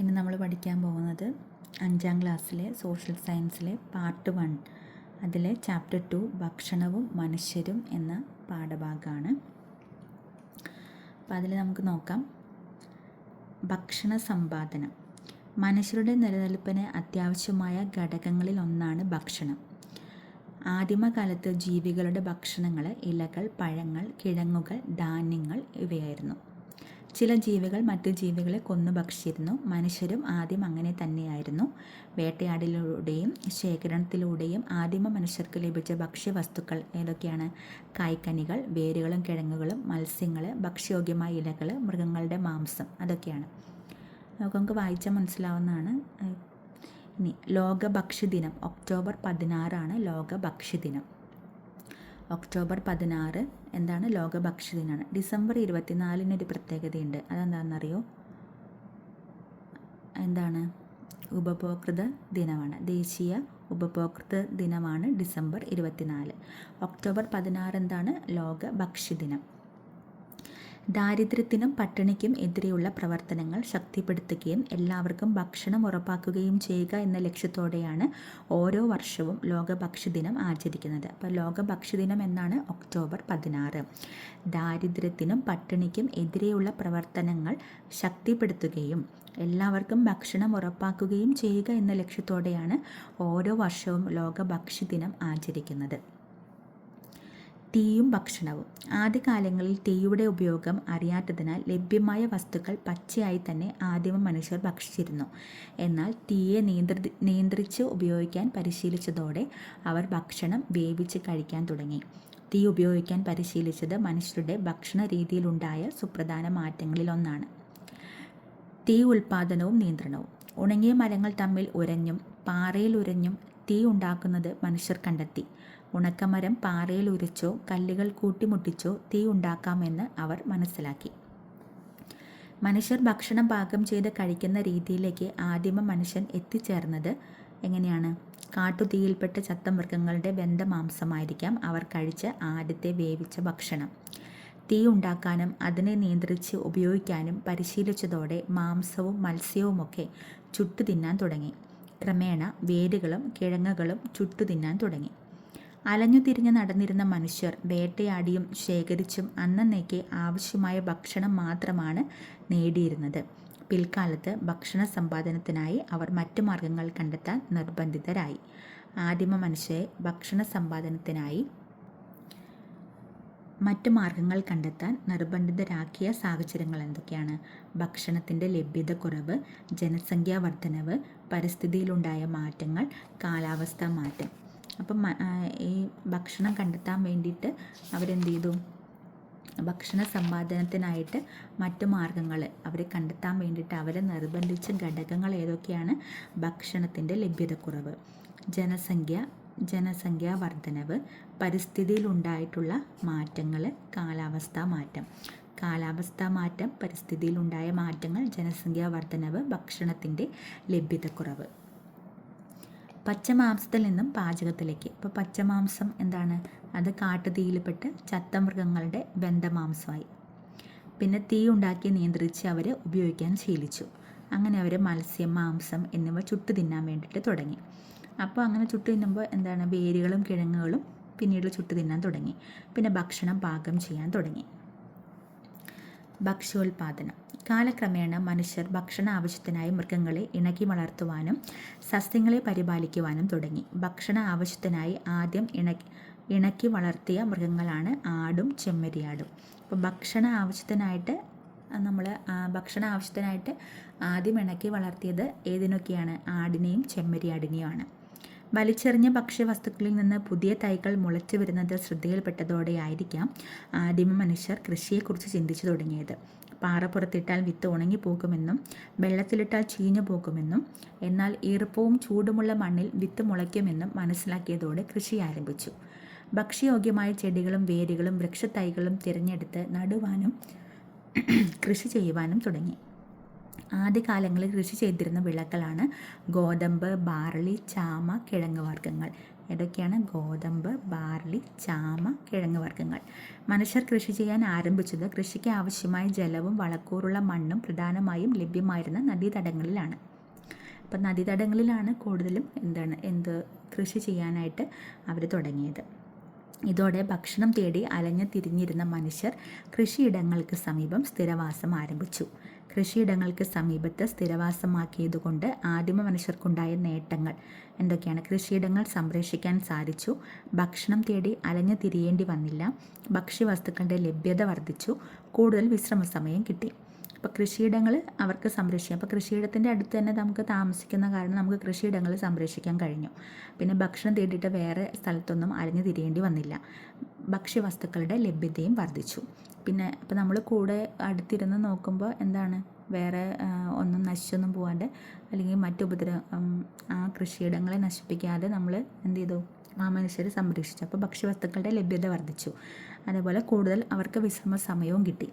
ഇനി നമ്മൾ പഠിക്കാൻ പോകുന്നത് 5ാം ക്ലാസ്സിലെ സോഷ്യൽ സയൻസിലെ പാർട്ട് 1 അതിലെ ചാപ്റ്റർ 2 ഭക്ഷണവും മനുഷ്യരും എന്ന പാഠഭാഗമാണ്. അപ്പോൾ അതിൽ നമുക്ക് നോക്കാം. ഭക്ഷണ സമ്പാദനം. മനുഷ്യരുടെ നിലനിൽപ്പിന് അത്യാവശ്യമായ ഘടകങ്ങളിൽ ഒന്നാണ് ഭക്ഷണം. ആദിമകാലത്ത് ജീവികളുടെ ഭക്ഷണങ്ങൾ ഇലകൾ, പഴങ്ങൾ, കിഴങ്ങുകൾ, ധാന്യങ്ങൾ ഇവയായിരുന്നു. ചില ജീവികൾ മറ്റു ജീവികളെ കൊന്നു ഭക്ഷിച്ചിരുന്നു. മനുഷ്യരും ആദ്യം അങ്ങനെ തന്നെയായിരുന്നു. വേട്ടയാടലിലൂടെയും ശേഖരണത്തിലൂടെയും ആദിമ മനുഷ്യർക്ക് ലഭിച്ച ഭക്ഷ്യവസ്തുക്കൾ ഏതൊക്കെയാണ്? കായ്കനികൾ, വേരുകളും കിഴങ്ങുകളും, മത്സ്യങ്ങൾ, ഭക്ഷ്യയോഗ്യമായ ഇലകൾ, മൃഗങ്ങളുടെ മാംസം, അതൊക്കെയാണ്. നമുക്ക് വായിച്ചാൽ മനസ്സിലാവുന്നതാണ്. ഇനി ലോക ഭക്ഷ്യദിനം ഒക്ടോബർ 16 ലോക ഭക്ഷ്യദിനം. ഒക്ടോബർ 16 എന്താണ്? ലോക ഭക്ഷ്യദിനമാണ്. ഡിസംബർ 24 ഒരു പ്രത്യേകതയുണ്ട്. അതെന്താണെന്നറിയോ? എന്താണ്? ഉപഭോക്തൃ ദിനമാണ്. ദേശീയ ഉപഭോക്തൃ ദിനമാണ് ഡിസംബർ 24. ഒക്ടോബർ 16 എന്താണ്? ലോക ഭക്ഷ്യദിനം. ദാരിദ്ര്യത്തിനും പട്ടിണിക്കും എതിരെയുള്ള പ്രവർത്തനങ്ങൾ ശക്തിപ്പെടുത്തുകയും എല്ലാവർക്കും ഭക്ഷണം ഉറപ്പാക്കുകയും ചെയ്യുക എന്ന ലക്ഷ്യത്തോടെയാണ് ഓരോ വർഷവും ലോക ഭക്ഷ്യദിനം ആചരിക്കുന്നത്. അപ്പോൾ ലോക ഭക്ഷ്യദിനം എന്നാണ്? ഒക്ടോബർ 16. ദാരിദ്ര്യത്തിനും പട്ടിണിക്കും എതിരെയുള്ള പ്രവർത്തനങ്ങൾ ശക്തിപ്പെടുത്തുകയും എല്ലാവർക്കും ഭക്ഷണം ഉറപ്പാക്കുകയും ചെയ്യുക എന്ന ലക്ഷ്യത്തോടെയാണ് ഓരോ വർഷവും ലോക ഭക്ഷ്യദിനം ആചരിക്കുന്നത്. തീയും ഭക്ഷണവും. ആദ്യകാലങ്ങളിൽ തീയുടെ ഉപയോഗം അറിയാത്തതിനാൽ ലഭ്യമായ വസ്തുക്കൾ പച്ചയായി തന്നെ ആദിമ മനുഷ്യർ ഭക്ഷിച്ചിരുന്നു. എന്നാൽ തീയെ നിയന്ത്രിച്ച് ഉപയോഗിക്കാൻ പരിശീലിച്ചതോടെ അവർ ഭക്ഷണം വേവിച്ച് കഴിക്കാൻ തുടങ്ങി. തീ ഉപയോഗിക്കാൻ പരിശീലിച്ചത് മനുഷ്യരുടെ ഭക്ഷണ രീതിയിലുണ്ടായ സുപ്രധാന മാറ്റങ്ങളിലൊന്നാണ്. തീ ഉൽപാദനവും നിയന്ത്രണവും. ഉണങ്ങിയ മരങ്ങൾ തമ്മിൽ ഉരഞ്ഞും പാറയിൽ ഉരഞ്ഞും തീ ഉണ്ടാക്കുന്നത് മനുഷ്യർ കണ്ടെത്തി. ഉണക്കമരം പാറയിൽ ഉരച്ചോ കല്ലുകൾ കൂട്ടിമുട്ടിച്ചോ തീ ഉണ്ടാക്കാമെന്ന് അവർ മനസ്സിലാക്കി. മനുഷ്യർ ഭക്ഷണം പാകം ചെയ്ത് കഴിക്കുന്ന രീതിയിലേക്ക് ആദിമ മനുഷ്യൻ എത്തിച്ചേർന്നത് എങ്ങനെയാണ്? കാട്ടുതീയിൽപ്പെട്ട ചത്ത മൃഗങ്ങളുടെ വെന്ത മാംസമായിരിക്കാം അവർ കഴിച്ച ആദ്യത്തെ വേവിച്ച ഭക്ഷണം. തീ ഉണ്ടാക്കാനും അതിനെ നിയന്ത്രിച്ച് ഉപയോഗിക്കാനും പരിശീലിച്ചതോടെ മാംസവും മത്സ്യവുമൊക്കെ ചുട്ടു തിന്നാൻ തുടങ്ങി. ക്രമേണ വേരുകളും കിഴങ്ങുകളും ചുട്ടു തിന്നാൻ തുടങ്ങി. അലഞ്ഞു തിരിഞ്ഞ് നടന്നിരുന്ന മനുഷ്യർ വേട്ടയാടിയും ശേഖരിച്ചും അന്നന്നേക്ക് ആവശ്യമായ ഭക്ഷണം മാത്രമാണ് നേടിയിരുന്നത്. പിൽക്കാലത്ത് ഭക്ഷണ സമ്പാദനത്തിനായി അവർ മറ്റു മാർഗങ്ങൾ കണ്ടെത്താൻ നിർബന്ധിതരായി. ആദിമ മനുഷ്യരെ ഭക്ഷണ സമ്പാദനത്തിനായി മറ്റു മാർഗങ്ങൾ കണ്ടെത്താൻ നിർബന്ധിതരാക്കിയ സാഹചര്യങ്ങൾ എന്തൊക്കെയാണ്? ഭക്ഷണത്തിൻ്റെ ലഭ്യത കുറവ്, ജനസംഖ്യാ വർധനവ്, പരിസ്ഥിതിയിലുണ്ടായ മാറ്റങ്ങൾ, കാലാവസ്ഥാ മാറ്റം. അപ്പം ഈ ഭക്ഷണം കണ്ടെത്താൻ വേണ്ടിയിട്ട് അവരെന്ത് ചെയ്തു? ഭക്ഷണ സമ്പാദനത്തിനായിട്ട് മറ്റു മാർഗങ്ങൾ അവർ കണ്ടെത്താൻ വേണ്ടിയിട്ട് അവരെ നിർബന്ധിച്ച ഘടകങ്ങൾ ഏതൊക്കെയാണ്? ഭക്ഷണത്തിൻ്റെ ലഭ്യതക്കുറവ്, ജനസംഖ്യാ വർധനവ്, പരിസ്ഥിതിയിലുണ്ടായിട്ടുള്ള മാറ്റങ്ങൾ, കാലാവസ്ഥാ മാറ്റം, പരിസ്ഥിതിയിലുണ്ടായ മാറ്റങ്ങൾ, ജനസംഖ്യാ വർധനവ്, ഭക്ഷണത്തിൻ്റെ ലഭ്യതക്കുറവ്. പച്ചമാംസത്തിൽ നിന്നും പാചകത്തിലേക്ക്. ഇപ്പോൾ പച്ചമാംസം എന്താണ്? അത് കാട്ടുതീയിൽപ്പെട്ട് ചത്ത മൃഗങ്ങളുടെ വെന്ത മാംസമായി. പിന്നെ തീ ഉണ്ടാക്കി നിയന്ത്രിച്ച് അവർ ഉപയോഗിക്കാൻ ശീലിച്ചു. അങ്ങനെ അവർ മത്സ്യം, മാംസം എന്നിവ ചുട്ടു തിന്നാൻ വേണ്ടിയിട്ട് തുടങ്ങി. അപ്പോൾ അങ്ങനെ ചുട്ടു തിന്നുമ്പോൾ എന്താണ്? വേരുകളും കിഴങ്ങുകളും പിന്നീട് ചുട്ടു തിന്നാൻ തുടങ്ങി. പിന്നെ ഭക്ഷണം പാകം ചെയ്യാൻ തുടങ്ങി. ഭക്ഷ്യോൽപാദനം. കാലക്രമേണ മനുഷ്യർ ഭക്ഷണ ആവശ്യത്തിനായി മൃഗങ്ങളെ ഇണക്കി വളർത്തുവാനും സസ്യങ്ങളെ പരിപാലിക്കുവാനും തുടങ്ങി. ഭക്ഷണ ആവശ്യത്തിനായി ആദ്യം ഇണക്കി വളർത്തിയ മൃഗങ്ങളാണ് ആടും ചെമ്മരിയാടും. അപ്പോൾ ഭക്ഷണ ആവശ്യത്തിനായിട്ട് ആദ്യം ഇണക്കി വളർത്തിയത് ഏതിനൊക്കെയാണ്? ആടിനെയും ചെമ്മരിയാടിനെയുമാണ്. വലിച്ചെറിഞ്ഞ ഭക്ഷ്യവസ്തുക്കളിൽ നിന്ന് പുതിയ തൈകൾ മുളച്ചു വരുന്നത് ശ്രദ്ധയിൽപ്പെട്ടതോടെയായിരിക്കാം ആദിമ മനുഷ്യർ കൃഷിയെക്കുറിച്ച് ചിന്തിച്ചു തുടങ്ങിയത്. പാറ പുറത്തിട്ടാൽ വിത്ത് ഉണങ്ങിപ്പോകുമെന്നും വെള്ളത്തിലിട്ടാൽ ചീഞ്ഞു പോകുമെന്നും എന്നാൽ ഈർപ്പവും ചൂടുമുള്ള മണ്ണിൽ വിത്ത് മുളയ്ക്കുമെന്നും മനസ്സിലാക്കിയതോടെ കൃഷി ആരംഭിച്ചു. ഭക്ഷ്യയോഗ്യമായ ചെടികളും വേരുകളും വൃക്ഷത്തൈകളും തിരഞ്ഞെടുത്ത് നടുവാനും കൃഷി ചെയ്യുവാനും തുടങ്ങി. ആദ്യകാലങ്ങളിൽ കൃഷി ചെയ്തിരുന്ന വിളകളാണ് ഗോതമ്പ്, ബാർലി, ചാമ, കിഴങ്ങ് വർഗ്ഗങ്ങൾ ഏതൊക്കെയാണ്? ഗോതമ്പ്, ബാർലി, ചാമ, കിഴങ്ങ് വർഗ്ഗങ്ങൾ. മനുഷ്യർ കൃഷി ചെയ്യാൻ ആരംഭിച്ചത് കൃഷിക്ക് ആവശ്യമായ ജലവും വളക്കൂറുള്ള മണ്ണും പ്രധാനമായും ലഭ്യമായിരുന്ന നദീതടങ്ങളിലാണ്. അപ്പം നദീതടങ്ങളിലാണ് കൂടുതലും കൃഷി ചെയ്യാനായിട്ട് അവർ തുടങ്ങിയത്. ഇതോടെ ഭക്ഷണം തേടി അലഞ്ഞു തിരിഞ്ഞിരുന്ന മനുഷ്യർ കൃഷിയിടങ്ങൾക്ക് സമീപം സ്ഥിരവാസം ആരംഭിച്ചു. കൃഷിയിടങ്ങൾക്ക് സമീപത്ത് സ്ഥിരവാസമാക്കിയതുകൊണ്ട് ആദിമ മനുഷ്യർക്കുണ്ടായ നേട്ടങ്ങൾ എന്തൊക്കെയാണ്? കൃഷിയിടങ്ങൾ സംരക്ഷിക്കാൻ സാധിച്ചു, ഭക്ഷണം തേടി അലഞ്ഞു തിരിയേണ്ടി വന്നില്ല, ഭക്ഷ്യവസ്തുക്കളുടെ ലഭ്യത വർദ്ധിച്ചു, കൂടുതൽ വിശ്രമ സമയം കിട്ടി. അപ്പോൾ കൃഷിയിടങ്ങൾ അവർക്ക് സംരക്ഷിക്കാം. അപ്പോൾ കൃഷിയിടത്തിൻ്റെ അടുത്ത് തന്നെ നമുക്ക് താമസിക്കുന്ന കാരണം നമുക്ക് കൃഷിയിടങ്ങൾ സംരക്ഷിക്കാൻ കഴിഞ്ഞു. പിന്നെ ഭക്ഷണം തേടിയിട്ട് വേറെ സ്ഥലത്തൊന്നും അലഞ്ഞു തിരിയേണ്ടി വന്നില്ല. ഭക്ഷ്യവസ്തുക്കളുടെ ലഭ്യതയും വർദ്ധിച്ചു. പിന്നെ അപ്പോൾ നമ്മൾ കൂടെ അടുത്തിരുന്ന് നോക്കുമ്പോൾ വേറെ ഒന്നും നശിച്ചൊന്നും പോകാണ്ട് അല്ലെങ്കിൽ ആ കൃഷിയിടങ്ങളെ നശിപ്പിക്കാതെ നമ്മൾ ആ മനുഷ്യർ സംരക്ഷിച്ചു. അപ്പോൾ ഭക്ഷ്യവസ്തുക്കളുടെ ലഭ്യത വർദ്ധിച്ചു. അതേപോലെ കൂടുതൽ അവർക്ക് വിശ്രമ സമയവും കിട്ടി.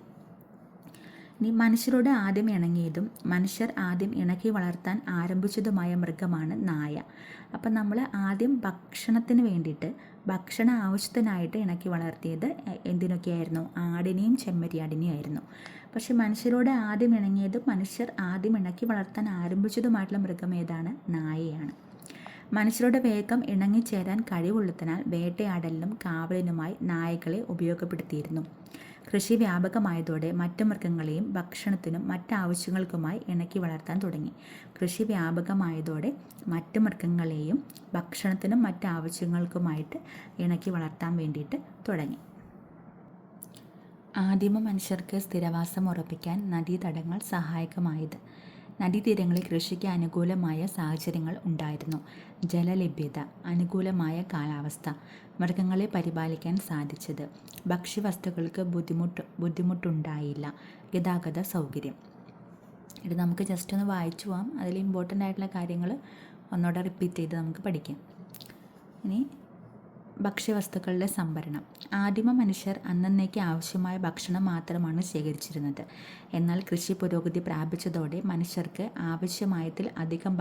ഇനി മനുഷ്യരോട് ആദ്യം ഇണങ്ങിയതും മനുഷ്യർ ആദ്യം ഇണക്കി വളർത്താൻ ആരംഭിച്ചതുമായ മൃഗമാണ് നായ. അപ്പം നമ്മൾ ആദ്യം ഭക്ഷണത്തിന് വേണ്ടിയിട്ട് ഭക്ഷണ ആവശ്യത്തിനായിട്ട് ഇണക്കി വളർത്തിയത് എന്തിനൊക്കെയായിരുന്നു? ആടിനെയും ചെമ്മരിയാടിനെയും ആയിരുന്നു. പക്ഷെ മനുഷ്യരോട് ആദ്യം ഇണങ്ങിയതും മനുഷ്യർ ആദ്യം ഇണക്കി വളർത്താൻ ആരംഭിച്ചതുമായിട്ടുള്ള മൃഗം ഏതാണ്? നായയാണ്. മനുഷ്യരുടെ വേഗം ഇണങ്ങിച്ചേരാൻ കഴിവുള്ളതിനാൽ വേട്ടയാടലിനും കാവലിനുമായി നായകളെ ഉപയോഗപ്പെടുത്തിയിരുന്നു. കൃഷി വ്യാപകമായതോടെ മറ്റു മൃഗങ്ങളെയും ഭക്ഷണത്തിനും മറ്റാവശ്യങ്ങൾക്കുമായി ഇണക്കി വളർത്താൻ തുടങ്ങി. കൃഷി വ്യാപകമായതോടെ മറ്റു മൃഗങ്ങളെയും ഭക്ഷണത്തിനും മറ്റാവശ്യങ്ങൾക്കുമായിട്ട് ഇണക്കി വളർത്താൻ വേണ്ടിയിട്ട് തുടങ്ങി. ആദിമ മനുഷ്യർക്ക് സ്ഥിരവാസം ഉറപ്പിക്കാൻ നദീതടങ്ങൾ സഹായകമായത്. നദീതീരങ്ങളിൽ കൃഷിക്ക് അനുകൂലമായ സാഹചര്യങ്ങൾ ഉണ്ടായിരുന്നു. ജലലഭ്യത, അനുകൂലമായ കാലാവസ്ഥ, മൃഗങ്ങളെ പരിപാലിക്കാൻ സാധിച്ചത്, ഭക്ഷ്യവസ്തുക്കൾക്ക് ബുദ്ധിമുട്ടുണ്ടായില്ല, ഗതാഗത സൗകര്യം. ഇത് നമുക്ക് ജസ്റ്റ് ഒന്ന് വായിച്ചു പോകാം. അതിൽ ഇമ്പോർട്ടൻ്റ് ആയിട്ടുള്ള കാര്യങ്ങൾ ഒന്നുകൂടെ റിപ്പീറ്റ് ചെയ്ത് നമുക്ക് പഠിക്കാം. ഇനി ഭക്ഷ്യവസ്തുക്കളുടെ സംഭരണം. ആദിമ മനുഷ്യർ അന്നന്നേക്ക് ആവശ്യമായ ഭക്ഷണം മാത്രമാണ് ശേഖരിച്ചിരുന്നത്. എന്നാൽ കൃഷി പുരോഗതി പ്രാപിച്ചതോടെ മനുഷ്യർക്ക് ആവശ്യമായതിൽ അധികം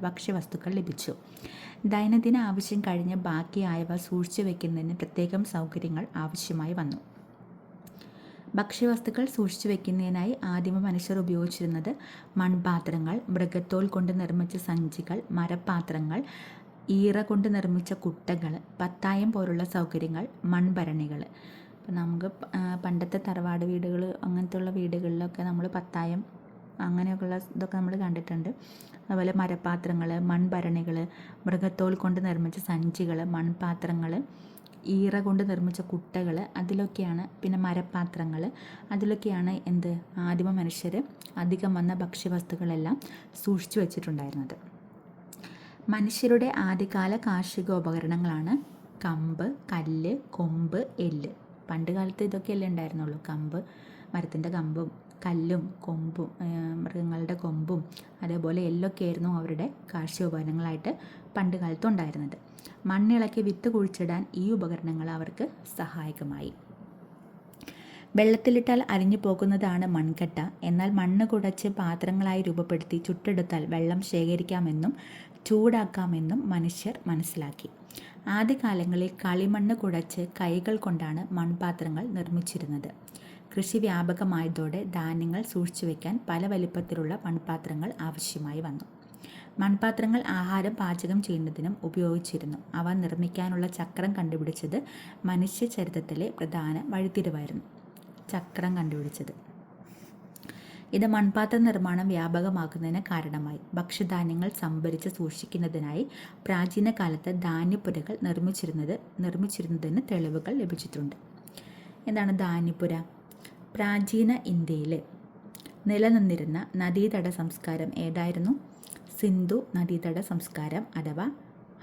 ഭക്ഷ്യവസ്തുക്കൾ ലഭിച്ചു. ദൈനംദിന ആവശ്യം കഴിഞ്ഞ് ബാക്കിയായവ സൂക്ഷിച്ചു വയ്ക്കുന്നതിന് പ്രത്യേകം സൗകര്യങ്ങൾ ആവശ്യമായി വന്നു. ഭക്ഷ്യവസ്തുക്കൾ സൂക്ഷിച്ചു വയ്ക്കുന്നതിനായി ആദിമ മനുഷ്യർ ഉപയോഗിച്ചിരുന്നത് മൺപാത്രങ്ങൾ, മൃഗത്തോൽ കൊണ്ട് നിർമ്മിച്ച സഞ്ചികൾ, മരപ്പാത്രങ്ങൾ, ഈറ കൊണ്ട് നിർമ്മിച്ച കുട്ടകൾ, പത്തായം പോലുള്ള സൗകര്യങ്ങൾ, മൺഭരണികൾ. ഇപ്പം നമുക്ക് പണ്ടത്തെ തറവാട് വീടുകൾ അങ്ങനത്തെയുള്ള വീടുകളിലൊക്കെ നമ്മൾ പത്തായം അങ്ങനെയൊക്കെയുള്ള ഇതൊക്കെ നമ്മൾ കണ്ടിട്ടുണ്ട്. അതുപോലെ മരപ്പാത്രങ്ങൾ, മൺഭരണികൾ, മൃഗത്തോൽ കൊണ്ട് നിർമ്മിച്ച സഞ്ചികൾ, മൺപാത്രങ്ങൾ, ഈറ കൊണ്ട് നിർമ്മിച്ച കുട്ടകൾ, അതിലൊക്കെയാണ് പിന്നെ മരപ്പാത്രങ്ങൾ, അതിലൊക്കെയാണ് ആദിമ മനുഷ്യർ അധികം വന്ന ഭക്ഷ്യവസ്തുക്കളെല്ലാം സൂക്ഷിച്ചു വച്ചിട്ടുണ്ടായിരുന്നത്. മനുഷ്യരുടെ ആദ്യകാല കാർഷിക ഉപകരണങ്ങളാണ് കമ്പ്, കല്ല്, കൊമ്പ്, എല്ല്. പണ്ട് കാലത്ത് ഇതൊക്കെയല്ലേ ഉണ്ടായിരുന്നുള്ളൂ. കമ്പ്, മരത്തിൻ്റെ കമ്പും കല്ലും കൊമ്പും മൃഗങ്ങളുടെ കൊമ്പും അതേപോലെ എല്ലൊക്കെ ആയിരുന്നു അവരുടെ കാർഷിക ഉപകരണങ്ങളായിട്ട് പണ്ട് കാലത്ത് ഉണ്ടായിരുന്നത്. മണ്ണിളക്കി വിത്ത് കുഴിച്ചിടാൻ ഈ ഉപകരണങ്ങൾ അവർക്ക് സഹായകമായി. വെള്ളത്തിലിട്ടാൽ അരിഞ്ഞു പോകുന്നതാണ് മൺകട്ട. എന്നാൽ മണ്ണ് കുടച്ച് പാത്രങ്ങളായി രൂപപ്പെടുത്തി ചുട്ടെടുത്താൽ വെള്ളം ശേഖരിക്കാമെന്നും ചൂടാക്കാമെന്നും മനുഷ്യർ മനസ്സിലാക്കി. ആദ്യകാലങ്ങളിൽ കളിമണ്ണ് കുഴച്ച് കൈകൾ കൊണ്ടാണ് മൺപാത്രങ്ങൾ നിർമ്മിച്ചിരുന്നത്. കൃഷി വ്യാപകമായതോടെ ധാന്യങ്ങൾ സൂക്ഷിച്ചു വയ്ക്കാൻ പല വലിപ്പത്തിലുള്ള മൺപാത്രങ്ങൾ ആവശ്യമായി വന്നു. മൺപാത്രങ്ങൾ ആഹാരം പാചകം ചെയ്യുന്നതിനും ഉപയോഗിച്ചിരുന്നു. അവ നിർമ്മിക്കാനുള്ള ചക്രം കണ്ടുപിടിച്ചത് മനുഷ്യ ചരിത്രത്തിലെ പ്രധാന വഴിത്തിരിവായിരുന്നു. ചക്രം കണ്ടുപിടിച്ചത് ഇത് മൺപാത്ര നിർമ്മാണം വ്യാപകമാക്കുന്നതിന് കാരണമായി. ഭക്ഷ്യധാന്യങ്ങൾ സംഭരിച്ച് സൂക്ഷിക്കുന്നതിനായി പ്രാചീന കാലത്ത് ധാന്യപ്പുരകൾ നിർമ്മിച്ചിരുന്നതിന് തെളിവുകൾ ലഭിച്ചിട്ടുണ്ട്. എന്താണ് ധാന്യപ്പുര? പ്രാചീന ഇന്ത്യയിൽ നിലനിന്നിരുന്ന നദീതട സംസ്കാരം ഏതായിരുന്നു? സിന്ധു നദീതട സംസ്കാരം അഥവാ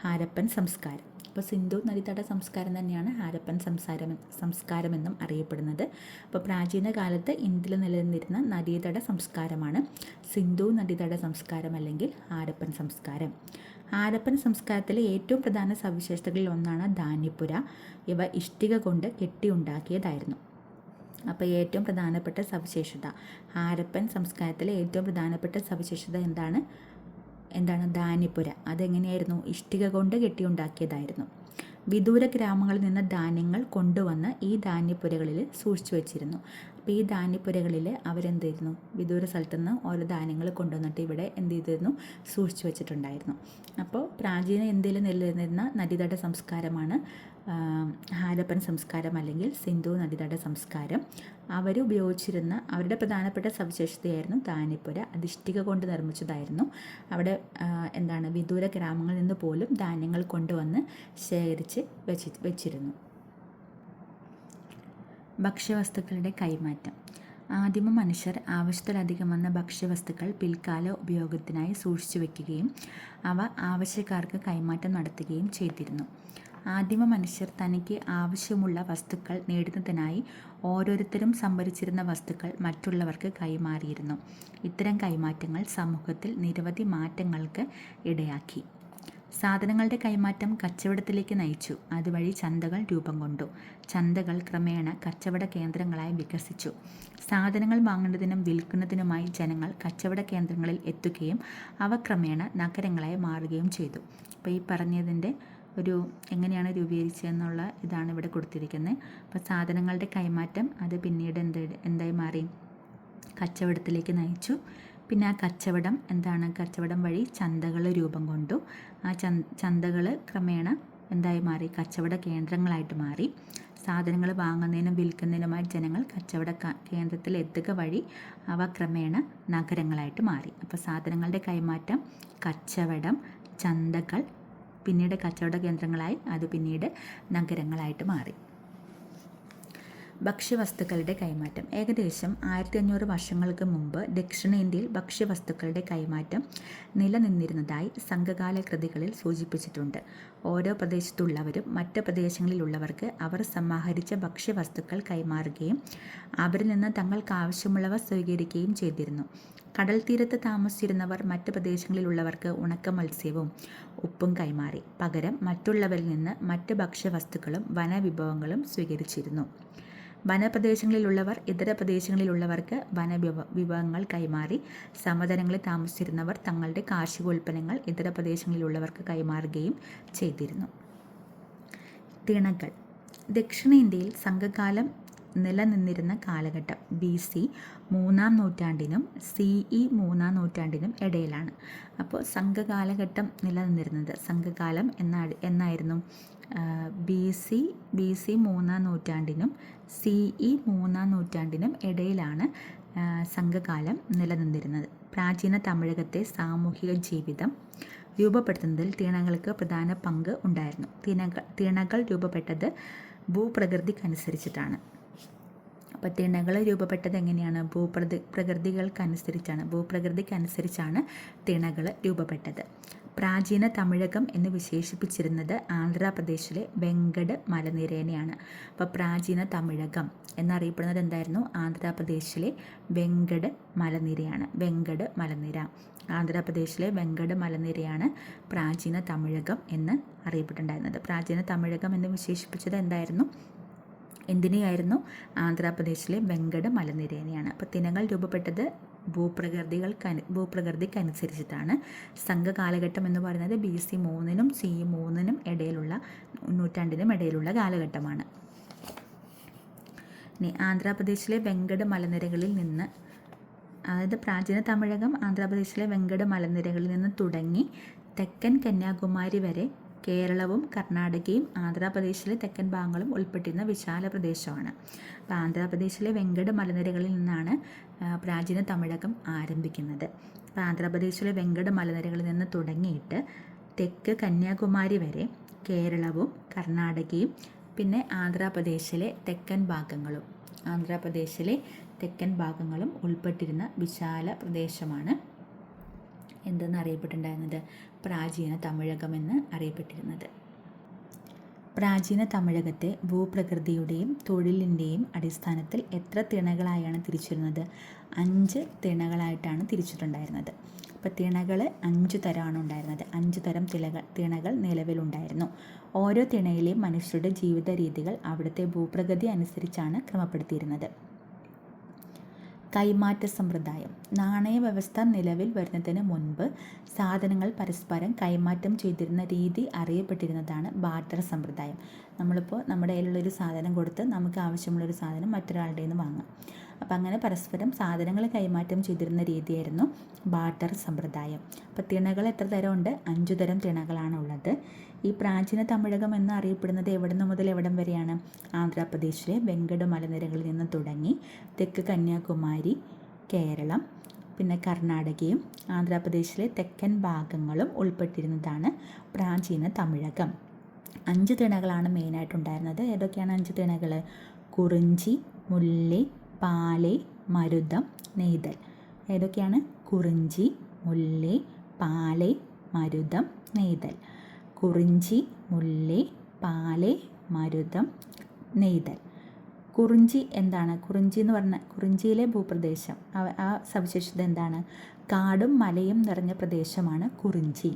ഹാരപ്പൻ സംസ്കാരം. അപ്പോൾ സിന്ധു നദീതട സംസ്കാരം തന്നെയാണ് ഹാരപ്പൻ സംസ്കാരമെന്നും അറിയപ്പെടുന്നത്. അപ്പോൾ പ്രാചീന കാലത്ത് ഇന്ത്യയിൽ നിലനിന്നിരുന്ന നദീതട സംസ്കാരമാണ് സിന്ധു നദീതട സംസ്കാരം അല്ലെങ്കിൽ ഹാരപ്പൻ സംസ്കാരം. ഹാരപ്പൻ സംസ്കാരത്തിലെ ഏറ്റവും പ്രധാന സവിശേഷതകളിൽ ഒന്നാണ് ധാന്യപ്പുര. ഇവ ഇഷ്ടിക കൊണ്ട് കെട്ടിയുണ്ടാക്കിയതായിരുന്നു. അപ്പോൾ ഏറ്റവും പ്രധാനപ്പെട്ട സവിശേഷത ഹാരപ്പൻ സംസ്കാരത്തിലെ ഏറ്റവും പ്രധാനപ്പെട്ട സവിശേഷത എന്താണ്? ധാന്യപ്പുര. അതെങ്ങനെയായിരുന്നു? ഇഷ്ടിക കൊണ്ട് കെട്ടിയുണ്ടാക്കിയതായിരുന്നു. വിദൂര ഗ്രാമങ്ങളിൽ നിന്ന് ധാന്യങ്ങൾ കൊണ്ടുവന്ന് ഈ ധാന്യപ്പുരകളിൽ സൂക്ഷിച്ചു വെച്ചിരുന്നു. അപ്പോൾ ഈ ധാന്യപ്പുരകളിൽ അവരെന്ത് ചെയ്തിരുന്നു? വിദൂര സ്ഥലത്തു നിന്ന് ഓരോ ധാന്യങ്ങൾ കൊണ്ടുവന്നിട്ട് ഇവിടെ എന്ത് ചെയ്തിരുന്നു? സൂക്ഷിച്ചു വെച്ചിട്ടുണ്ടായിരുന്നു. അപ്പോൾ പ്രാചീന ഇന്ത്യയിൽ നിലനിന്നിരുന്ന നദീതട സംസ്കാരമാണ് ഹാരപ്പൻ സംസ്കാരം അല്ലെങ്കിൽ സിന്ധു നദീതട സംസ്കാരം. ഉപയോഗിച്ചിരുന്ന അവരുടെ പ്രധാനപ്പെട്ട സവിശേഷതയായിരുന്നു ധാന്യപ്പുര. അത് ഇഷ്ടിക കൊണ്ട് നിർമ്മിച്ചതായിരുന്നു. അവിടെ വിദൂര ഗ്രാമങ്ങളിൽ നിന്ന് പോലും ധാന്യങ്ങൾ കൊണ്ടുവന്ന് ശേഖരിച്ച് വെച്ചിരുന്നു. ഭക്ഷ്യവസ്തുക്കളുടെ കൈമാറ്റം. ആദിമ മനുഷ്യർ ആവശ്യത്തിലധികം വന്ന ഭക്ഷ്യവസ്തുക്കൾ പിൽക്കാല ഉപയോഗത്തിനായി സൂക്ഷിച്ചു വയ്ക്കുകയും അവ ആവശ്യക്കാർക്ക് കൈമാറ്റം നടത്തുകയും ചെയ്തിരുന്നു. ആദിമ മനുഷ്യർ തനിക്ക് ആവശ്യമുള്ള വസ്തുക്കൾ നേടുന്നതിനായി ഓരോരുത്തരും സംഭരിച്ചിരുന്ന വസ്തുക്കൾ മറ്റുള്ളവർക്ക് കൈമാറിയിരുന്നു. ഇത്തരം കൈമാറ്റങ്ങൾ സമൂഹത്തിൽ നിരവധി മാറ്റങ്ങൾക്ക് ഇടയാക്കി. സാധനങ്ങളുടെ കൈമാറ്റം കച്ചവടത്തിലേക്ക് നയിച്ചു. അതുവഴി ചന്തകൾ രൂപം കൊണ്ടു. ചന്തകൾ ക്രമേണ കച്ചവട കേന്ദ്രങ്ങളായി വികസിച്ചു. സാധനങ്ങൾ വാങ്ങുന്നതിനും വിൽക്കുന്നതിനുമായി ജനങ്ങൾ കച്ചവട കേന്ദ്രങ്ങളിൽ എത്തുകയും അവ ക്രമേണ നഗരങ്ങളായി മാറുകയും ചെയ്തു. അപ്പോൾ ഈ പറഞ്ഞതിൻ്റെ എങ്ങനെയാണ് രൂപീകരിച്ചതെന്നുള്ള ഇതാണ് ഇവിടെ കൊടുത്തിരിക്കുന്നത്. അപ്പോൾ സാധനങ്ങളുടെ കൈമാറ്റം അത് പിന്നീട് എന്തായി മാറി? കച്ചവടത്തിലേക്ക് നയിച്ചു. പിന്നെ ആ കച്ചവടം വഴി ചന്തകൾ രൂപം കൊണ്ടു. ആ ചന്തകൾ ക്രമേണ എന്തായി മാറി? കച്ചവട കേന്ദ്രങ്ങളായിട്ട് മാറി. സാധനങ്ങൾ വാങ്ങുന്നതിനും വിൽക്കുന്നതിനുമായി ജനങ്ങൾ കച്ചവട കേന്ദ്രത്തിൽ എത്തുക വഴി അവ ക്രമേണ നഗരങ്ങളായിട്ട് മാറി. അപ്പോൾ സാധനങ്ങളുടെ കൈമാറ്റം, കച്ചവടം, ചന്തകൾ പിന്നീട് കച്ചവട കേന്ദ്രങ്ങളായി, അത് പിന്നീട് നഗരങ്ങളായിട്ട് മാറി. ഭക്ഷ്യവസ്തുക്കളുടെ കൈമാറ്റം. ഏകദേശം 1500 വർഷങ്ങൾക്ക് മുമ്പ് ദക്ഷിണേന്ത്യയിൽ ഭക്ഷ്യവസ്തുക്കളുടെ കൈമാറ്റം നിലനിന്നിരുന്നതായി സംഘകാല കൃതികളിൽ സൂചിപ്പിച്ചിട്ടുണ്ട്. ഓരോ പ്രദേശത്തുള്ളവരും മറ്റ് പ്രദേശങ്ങളിലുള്ളവർക്ക് അവർ സമാഹരിച്ച ഭക്ഷ്യവസ്തുക്കൾ കൈമാറുകയും അവരിൽ നിന്ന് തങ്ങൾക്ക് ആവശ്യമുള്ളവ സ്വീകരിക്കുകയും ചെയ്തിരുന്നു. കടൽ തീരത്ത് താമസിച്ചിരുന്നവർ മറ്റ് പ്രദേശങ്ങളിലുള്ളവർക്ക് ഉണക്ക മത്സ്യവും ഉപ്പും കൈമാറി. പകരം മറ്റുള്ളവരിൽ നിന്ന് മറ്റ് ഭക്ഷ്യവസ്തുക്കളും വനവിഭവങ്ങളും സ്വീകരിച്ചിരുന്നു. വനപ്രദേശങ്ങളിലുള്ളവർ ഇതര പ്രദേശങ്ങളിലുള്ളവർക്ക് വനവിഭവങ്ങൾ കൈമാറി. സമതലങ്ങളിൽ താമസിച്ചിരുന്നവർ തങ്ങളുടെ കാർഷികോൽപ്പന്നങ്ങൾ ഇതര പ്രദേശങ്ങളിലുള്ളവർക്ക് കൈമാറുകയും ചെയ്തിരുന്നു. തിണകൾ. ദക്ഷിണേന്ത്യയിൽ സംഘകാലം നിലനിന്നിരുന്ന കാലഘട്ടം BC 3-ാം നൂറ്റാണ്ടിനും CE 3-ാം നൂറ്റാണ്ടിനും ഇടയിലാണ്. അപ്പോൾ സംഘകാലഘട്ടം നിലനിന്നിരുന്നത്, സംഘകാലം എന്നായിരുന്നു? BC 3-ാം നൂറ്റാണ്ടിനും CE 3-ാം നൂറ്റാണ്ടിനും ഇടയിലാണ് സംഘകാലം നിലനിന്നിരുന്നത്. പ്രാചീന തമിഴകത്തെ സാമൂഹിക ജീവിതം രൂപപ്പെടുത്തുന്നതിൽ തിണകൾക്ക് പ്രധാന പങ്ക് ഉണ്ടായിരുന്നു. തിണകൾ രൂപപ്പെട്ടത് ഭൂപ്രകൃതിക്കനുസരിച്ചിട്ടാണ്. അപ്പോൾ തിണകൾ രൂപപ്പെട്ടത് എങ്ങനെയാണ്? ഭൂപ്രകൃതിക്കനുസരിച്ചാണ് തിണകൾ രൂപപ്പെട്ടത്. പ്രാചീന തമിഴകം എന്ന് വിശേഷിപ്പിച്ചിരുന്നത് ആന്ധ്രാപ്രദേശിലെ വെങ്കട് മലനിരേനെയാണ്. അപ്പോൾ പ്രാചീന തമിഴകം എന്നറിയപ്പെടുന്നത് എന്തായിരുന്നു? ആന്ധ്രാപ്രദേശിലെ വെങ്കട് മലനിരയാണ്. വെങ്കട് മലനിര, ആന്ധ്രാപ്രദേശിലെ വെങ്കട് മലനിരയാണ് പ്രാചീന തമിഴകം എന്ന് അറിയപ്പെട്ടിട്ടുണ്ടായിരുന്നത്. പ്രാചീന തമിഴകം എന്ന് വിശേഷിപ്പിച്ചത് എന്തിനെയായിരുന്നു? ആന്ധ്രാപ്രദേശിലെ വെങ്കട് മലനിരേനെയാണ്. അപ്പോൾ തിണകൾ രൂപപ്പെട്ടത് ഭൂപ്രകൃതിക്കനുസരിച്ചിട്ടാണ്. സംഘകാലഘട്ടം എന്ന് പറയുന്നത് BC 3-നും CE 3-നും ഇടയിലുള്ള നൂറ്റാണ്ടിനും ഇടയിലുള്ള കാലഘട്ടമാണ്. ഇനി ആന്ധ്രാപ്രദേശിലെ വെങ്കട് മലനിരകളിൽ നിന്ന്, അതായത് പ്രാചീന തമിഴകം ആന്ധ്രാപ്രദേശിലെ വെങ്കട് മലനിരകളിൽ നിന്ന് തുടങ്ങി തെക്കൻ കന്യാകുമാരി വരെ കേരളവും കർണാടകയും ആന്ധ്രാപ്രദേശിലെ തെക്കൻ ഭാഗങ്ങളും ഉൾപ്പെട്ടിരുന്ന വിശാല പ്രദേശമാണ്. അപ്പോൾ ആന്ധ്രാപ്രദേശിലെ വെങ്കട് മലനിരകളിൽ നിന്നാണ് പ്രാചീന തമിഴകം ആരംഭിക്കുന്നത്. അപ്പോൾ ആന്ധ്രാപ്രദേശിലെ വെങ്കട് മലനിരകളിൽ നിന്ന് തുടങ്ങിയിട്ട് തെക്ക് കന്യാകുമാരി വരെ കേരളവും കർണാടകയും പിന്നെ ആന്ധ്രാപ്രദേശിലെ തെക്കൻ ഭാഗങ്ങളും ഉൾപ്പെട്ടിരുന്ന വിശാല പ്രദേശമാണ് എന്തെന്നറിയപ്പെട്ടിട്ടുണ്ടായിരുന്നത്? പ്രാചീന തമിഴകമെന്ന് അറിയപ്പെട്ടിരുന്നത്. പ്രാചീന തമിഴകത്തെ ഭൂപ്രകൃതിയുടെയും തൊഴിലിൻ്റെയും അടിസ്ഥാനത്തിൽ എത്ര തിണകളായാണ് തിരിച്ചിരുന്നത്? 5 തിണകളായിട്ടാണ് തിരിച്ചിട്ടുണ്ടായിരുന്നത്. അപ്പോൾ തിണകൾ 5 തരമാണ് ഉണ്ടായിരുന്നത്. 5 തരം തിണകൾ നിലവിലുണ്ടായിരുന്നു. ഓരോ തിണയിലെയും മനുഷ്യരുടെ ജീവിത രീതികൾ അവിടുത്തെ ഭൂപ്രകൃതി അനുസരിച്ചാണ് ക്രമപ്പെടുത്തിയിരുന്നത്. കൈമാറ്റ സമ്പ്രദായം. നാണയ വ്യവസ്ഥ നിലവിൽ വരുന്നതിന് മുൻപ് സാധനങ്ങൾ പരസ്പരം കൈമാറ്റം ചെയ്തിരുന്ന രീതി അറിയപ്പെട്ടിരുന്നതാണ് ബാർട്ടർ സമ്പ്രദായം. നമ്മളിപ്പോൾ നമ്മുടെ കയ്യിലുള്ളൊരു സാധനം കൊടുത്ത് നമുക്ക് ആവശ്യമുള്ളൊരു സാധനം മറ്റൊരാളുടെ നിന്ന് വാങ്ങാം. അപ്പോൾ അങ്ങനെ പരസ്പരം സാധനങ്ങൾ കൈമാറ്റം ചെയ്തിരുന്ന രീതിയായിരുന്നു ബാർട്ടർ സമ്പ്രദായം. അപ്പോൾ തിണകൾ എത്ര തരമുണ്ട്? 5 തരം തിണകളാണ് ഉള്ളത്. ഈ പ്രാചീന തമിഴകം എന്ന് അറിയപ്പെടുന്നത് എവിടെ നിന്ന് മുതൽ എവിടം വരെയാണ്? ആന്ധ്രാപ്രദേശിലെ വെങ്കട മലനിരകളിൽ നിന്ന് തുടങ്ങി തെക്ക് കന്യാകുമാരി, കേരളം, പിന്നെ കർണാടകയും ആന്ധ്രാപ്രദേശിലെ തെക്കൻ ഭാഗങ്ങളും ഉൾപ്പെട്ടിരുന്നതാണ് പ്രാചീന തമിഴകം. 5 തിണകളാണ് മെയിനായിട്ടുണ്ടായിരുന്നത്. ഏതൊക്കെയാണ് 5 തിണകൾ? കുറിഞ്ചി, മുല്ലൈ, പാലൈ, മരുതം, നെയ്തൽ. ഏതൊക്കെയാണ്? കുറിഞ്ചി, മുല്ലൈ, പാലൈ, മരുതം, നെയ്തൽ. കുറിഞ്ചി, മുല്ലൈ, പാലൈ, മരുതം, നെയ്തൽ. കുറിഞ്ചി എന്താണ്? കുറിഞ്ചി എന്ന് പറഞ്ഞാൽ കുറിഞ്ചിയിലെ ഭൂപ്രദേശം, ആ സവിശേഷത എന്താണ്? കാടും മലയും നിറഞ്ഞ പ്രദേശമാണ് കുറിഞ്ചി.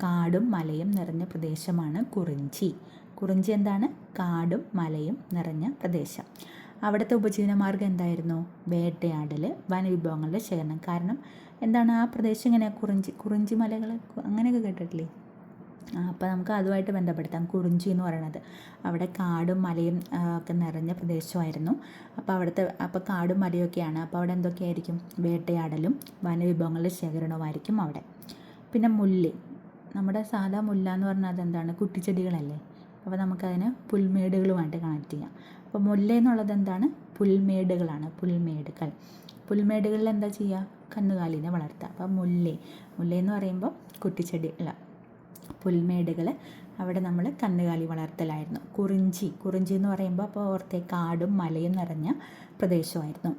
കാടും മലയും നിറഞ്ഞ പ്രദേശമാണ് കുറിഞ്ചി. കുറിഞ്ചി എന്താണ്? കാടും മലയും നിറഞ്ഞ പ്രദേശം. അവിടുത്തെ ഉപജീവനമാർഗ്ഗം എന്തായിരുന്നു? വേട്ടയാടൽ, വനവിഭവങ്ങളുടെ ശേഖരണം. കാരണം എന്താണ്? ആ പ്രദേശം ഇങ്ങനെയാണ്, കുറിഞ്ചി മലകൾ അങ്ങനെയൊക്കെ കേട്ടിട്ടില്ലേ? അപ്പോൾ നമുക്ക് അതുമായിട്ട് ബന്ധപ്പെടുത്താം. കുറിഞ്ചി എന്ന് പറയുന്നത് അവിടെ കാടും മലയും ഒക്കെ നിറഞ്ഞ പ്രദേശമായിരുന്നു. അപ്പോൾ കാടും മലയൊക്കെയാണ്. അപ്പോൾ അവിടെ എന്തൊക്കെയായിരിക്കും? വേട്ടയാടലും വനവിഭവങ്ങളുടെ ശേഖരണവുമായിരിക്കും അവിടെ. പിന്നെ മുല്ല, നമ്മുടെ സാധാ മുല്ല എന്ന് പറഞ്ഞാൽ അതെന്താണ്? കുറ്റിച്ചെടികളല്ലേ. അപ്പോൾ നമുക്കതിനെ പുൽമേടുകളുമായിട്ട് കണക്ട് ചെയ്യാം. അപ്പോൾ മുല്ല എന്നുള്ളത് എന്താണ്? പുൽമേടുകളാണ്. പുൽമേടുകളിൽ എന്താ ചെയ്യുക? കന്നുകാലിനെ വളർത്തുക. അപ്പോൾ മുല്ല എന്ന് പറയുമ്പോൾ കുറ്റിച്ചെടി അല്ല, പുൽമേടുകൾ, അവിടെ നമ്മൾ കന്നുകാലി വളർത്തലായിരുന്നു. കുറിഞ്ചി എന്ന് പറയുമ്പോൾ അപ്പോൾ ഓർത്തെ കാടും മലയും നിറഞ്ഞ പ്രദേശമായിരുന്നു.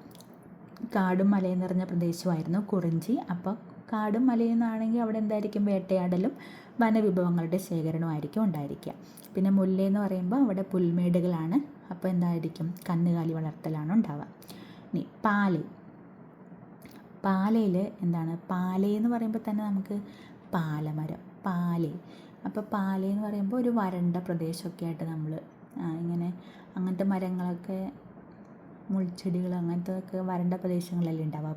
കുറിഞ്ചി. അപ്പോൾ കാടും മലയും എന്നാണെങ്കിൽ അവിടെ എന്തായിരിക്കും? വേട്ടയാടലും വനവിഭവങ്ങളുടെ ശേഖരണമായിരിക്കും ഉണ്ടായിരിക്കുക. പിന്നെ മുല്ല എന്ന് പറയുമ്പോൾ അവിടെ പുൽമേടുകളാണ്. അപ്പോൾ എന്തായിരിക്കും? കന്നുകാലി വളർത്തലാണ് ഉണ്ടാവുക. ഇനി പാലയിൽ എന്താണ്? പാല എന്ന് പറയുമ്പോൾ തന്നെ നമുക്ക് പാലമരം, അപ്പോൾ പാല എന്ന് പറയുമ്പോൾ ഒരു വരണ്ട പ്രദേശമൊക്കെ ആയിട്ട് നമ്മൾ ഇങ്ങനെ അങ്ങനത്തെ മരങ്ങളൊക്കെ, മുൾച്ചെടികൾ അങ്ങനത്തെ വരണ്ട പ്രദേശങ്ങളല്ലേ ഉണ്ടാവുക?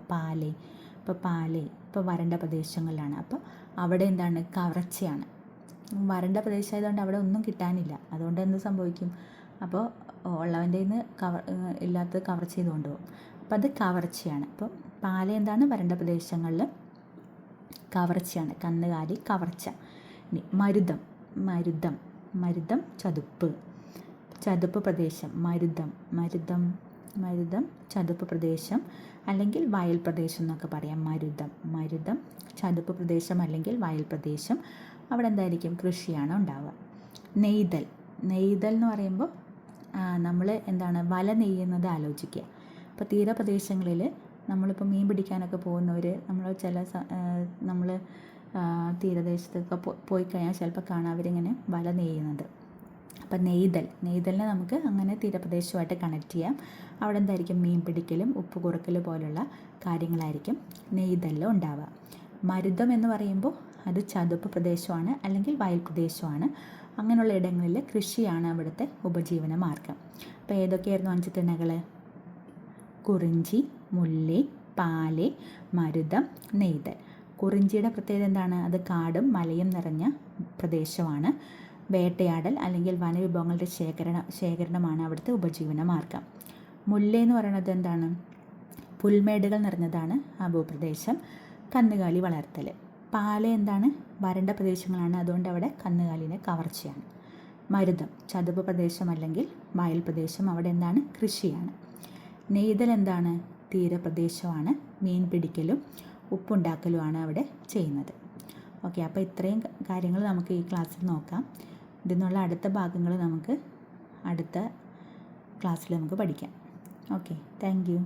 ഇപ്പോൾ വരണ്ട പ്രദേശങ്ങളിലാണ്. അപ്പോൾ അവിടെ എന്താണ്? കവർച്ചയാണ്. വരണ്ട പ്രദേശമായതുകൊണ്ട് അവിടെ ഒന്നും കിട്ടാനില്ല. അതുകൊണ്ട് എന്ത് സംഭവിക്കും? അപ്പോൾ ഉള്ളവൻ്റെ നിന്ന് ഇല്ലാത്തത് കവർച്ച ചെയ്ത് കൊണ്ടുപോകും. അപ്പോൾ അത് കവർച്ചയാണ്. അപ്പോൾ പാല എന്താണ്? വരണ്ട പ്രദേശങ്ങളിൽ കവർച്ചയാണ്, കന്നുകാലി കവർച്ച. ഇനി മരുതം ചതുപ്പ് പ്രദേശം. മരുതം ചതുപ്പ് പ്രദേശം അല്ലെങ്കിൽ വയൽ പ്രദേശം എന്നൊക്കെ പറയാം. മരുതം ചതുപ്പ് പ്രദേശം അല്ലെങ്കിൽ വയൽ പ്രദേശം. അവിടെ എന്തായിരിക്കും? കൃഷിയാണ് ഉണ്ടാവുക. നെയ്തൽ എന്ന് പറയുമ്പോൾ നമ്മൾ എന്താണ്? വല നെയ്യുന്നത് ആലോചിക്കുക. ഇപ്പോൾ തീരപ്രദേശങ്ങളിൽ നമ്മളിപ്പോൾ മീൻ പിടിക്കാനൊക്കെ പോകുന്നവർ, നമ്മൾ തീരദേശത്തൊക്കെ പോയി കഴിഞ്ഞാൽ ചിലപ്പോൾ കാണാം അവരിങ്ങനെ വല നെയ്യുന്നത്. അപ്പം നെയ്തലിനെ നമുക്ക് അങ്ങനെ തീരപ്രദേശവുമായിട്ട് കണക്ട് ചെയ്യാം. അവിടെ എന്തായിരിക്കും? മീൻ പിടിക്കലും ഉപ്പ് കുറുക്കൽ പോലുള്ള കാര്യങ്ങളായിരിക്കും നെയ്തലിൽ ഉണ്ടാവുക. മരുതം എന്ന് പറയുമ്പോൾ അത് ചതുപ്പ് പ്രദേശമാണ് അല്ലെങ്കിൽ വയൽ പ്രദേശമാണ്. അങ്ങനെയുള്ള ഇടങ്ങളിൽ കൃഷിയാണ് അവിടുത്തെ ഉപജീവന മാർഗം. അപ്പോൾ ഏതൊക്കെയായിരുന്നു 5 തിണകൾ? കുറിഞ്ചി, മുല്ലൈ, പാലൈ, മരുതം, നെയ്തൽ. കുറിഞ്ചിയുടെ പ്രത്യേകത എന്താണ്? അത് കാടും മലയും നിറഞ്ഞ പ്രദേശമാണ്. വേട്ടയാടൽ അല്ലെങ്കിൽ വനവിഭവങ്ങളുടെ ശേഖരണമാണ് അവിടുത്തെ ഉപജീവന മാർഗം. മുല്ല എന്ന് പറയുന്നത് എന്താണ്? പുൽമേടുകൾ നിറഞ്ഞതാണ് ആ ഭൂപ്രദേശം. കന്നുകാലി വളർത്തൽ. പാല എന്താണ്? വരണ്ട പ്രദേശങ്ങളാണ്. അതുകൊണ്ട് അവിടെ കന്നുകാലിനെ കവർച്ചയാണ്. മരുതം ചതുപ്പ് പ്രദേശം അല്ലെങ്കിൽ വയൽ പ്രദേശം. അവിടെ എന്താണ്? കൃഷിയാണ്. നെയ്തൽ എന്താണ്? തീരപ്രദേശമാണ്. മീൻ പിടിക്കലും ഉപ്പുണ്ടാക്കലുമാണ് അവിടെ ചെയ്യുന്നത്. ഓക്കെ, അപ്പോൾ ഇത്രയും കാര്യങ്ങൾ നമുക്ക് ഈ ക്ലാസ്സിൽ നോക്കാം. ഇതിൽ നിന്നുള്ള അടുത്ത ഭാഗങ്ങൾ നമുക്ക് അടുത്ത ക്ലാസ്സിൽ നമുക്ക് പഠിക്കാം. Okay, thank you.